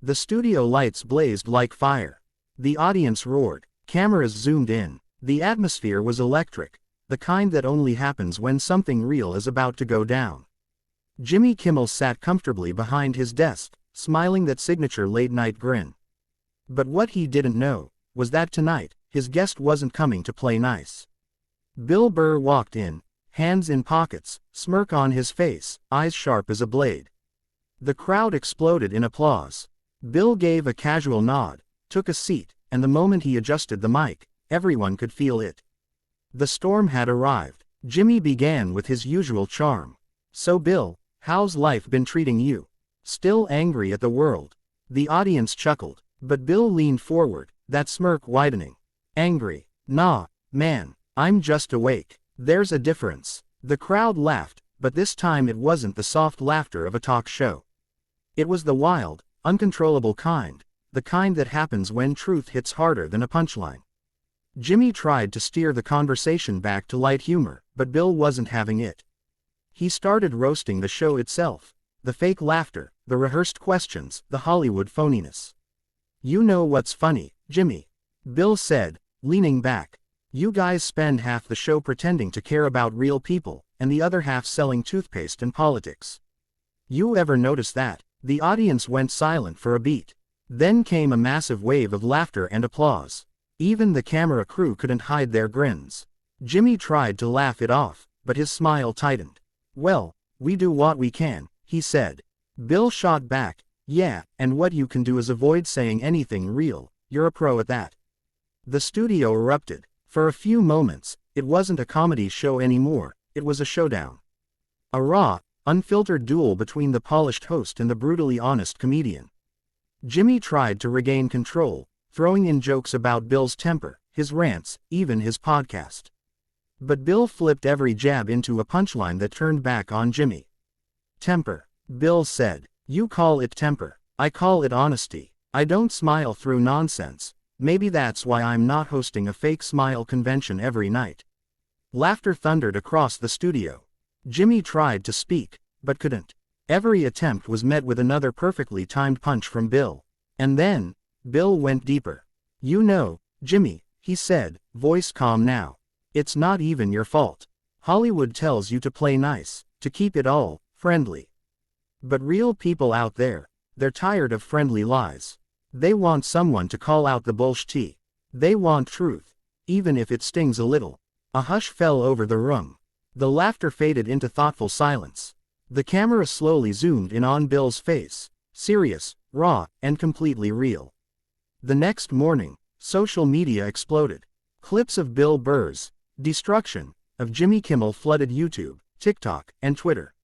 The studio lights blazed like fire. The audience roared. Cameras zoomed in. The atmosphere was electric, the kind that only happens when something real is about to go down. Jimmy Kimmel sat comfortably behind his desk, smiling that signature late-night grin. But what he didn't know was that tonight, his guest wasn't coming to play nice. Bill Burr walked in, hands in pockets, smirk on his face, eyes sharp as a blade. The crowd exploded in applause. Bill gave a casual nod, took a seat, and the moment he adjusted the mic, everyone could feel it. The storm had arrived. Jimmy began with his usual charm. "So Bill, how's life been treating you? Still angry at the world?" The audience chuckled, but Bill leaned forward, that smirk widening. "Angry? Nah, man, I'm just awake. There's a difference." The crowd laughed, but this time it wasn't the soft laughter of a talk show. It was the wild, uncontrollable kind, the kind that happens when truth hits harder than a punchline. Jimmy tried to steer the conversation back to light humor, but Bill wasn't having it. He started roasting the show itself, the fake laughter, the rehearsed questions, the Hollywood phoniness. "You know what's funny, Jimmy?" Bill said, leaning back. "You guys spend half the show pretending to care about real people, and the other half selling toothpaste and politics. You ever notice that?" The audience went silent for a beat. Then came a massive wave of laughter and applause. Even the camera crew couldn't hide their grins. Jimmy tried to laugh it off, but his smile tightened. "Well, we do what we can," he said. Bill shot back, "Yeah, and what you can do is avoid saying anything real. You're a pro at that." The studio erupted. For a few moments, it wasn't a comedy show anymore, it was a showdown. A raw, unfiltered duel between the polished host and the brutally honest comedian. Jimmy tried to regain control, throwing in jokes about Bill's temper, his rants, even his podcast. But Bill flipped every jab into a punchline that turned back on Jimmy. "Temper," Bill said. "You call it temper. I call it honesty. I don't smile through nonsense. Maybe that's why I'm not hosting a fake smile convention every night." Laughter thundered across the studio. Jimmy tried to speak, but couldn't. Every attempt was met with another perfectly timed punch from Bill. And then, Bill went deeper. "You know, Jimmy," he said, voice calm now. "It's not even your fault. Hollywood tells you to play nice, to keep it all friendly. But real people out there, they're tired of friendly lies. They want someone to call out the bullshit. They want truth, even if it stings a little." A hush fell over the room. The laughter faded into thoughtful silence. The camera slowly zoomed in on Bill's face, serious, raw, and completely real. The next morning, social media exploded. Clips of Bill Burr's destruction of Jimmy Kimmel flooded YouTube, TikTok, and Twitter.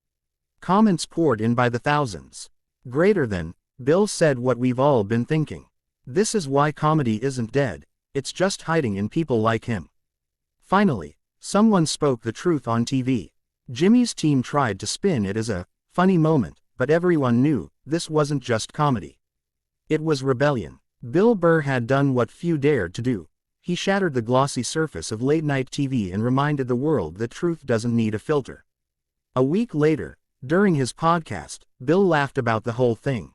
Comments poured in by the thousands. "Greater than," Bill said what we've all been thinking. "This is why comedy isn't dead, it's just hiding in people like him." Finally, someone spoke the truth on TV. Jimmy's team tried to spin it as a funny moment, but everyone knew this wasn't just comedy. It was rebellion. Bill Burr had done what few dared to do. He shattered the glossy surface of late-night TV and reminded the world that truth doesn't need a filter. A week later, during his podcast, Bill laughed about the whole thing.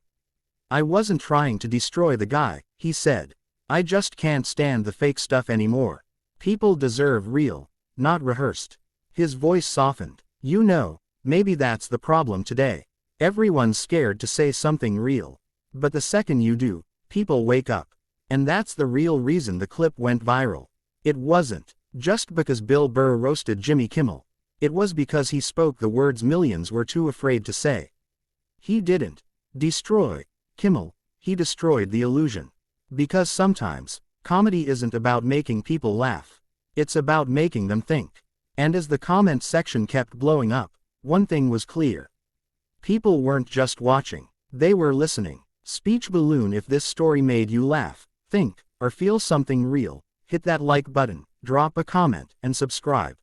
"I wasn't trying to destroy the guy," he said. "I just can't stand the fake stuff anymore. People deserve real, not rehearsed." His voice softened. "You know, maybe that's the problem today. Everyone's scared to say something real. But the second you do, people wake up. And that's the real reason the clip went viral. It wasn't just because Bill Burr roasted Jimmy Kimmel. It was because he spoke the words millions were too afraid to say. He didn't destroy Kimmel, he destroyed the illusion. Because sometimes, comedy isn't about making people laugh. It's about making them think." And as the comment section kept blowing up, one thing was clear. People weren't just watching, they were listening. Speech balloon. If this story made you laugh, think, or feel something real, hit that like button, drop a comment, and subscribe.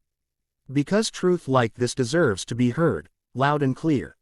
Because truth like this deserves to be heard, loud and clear.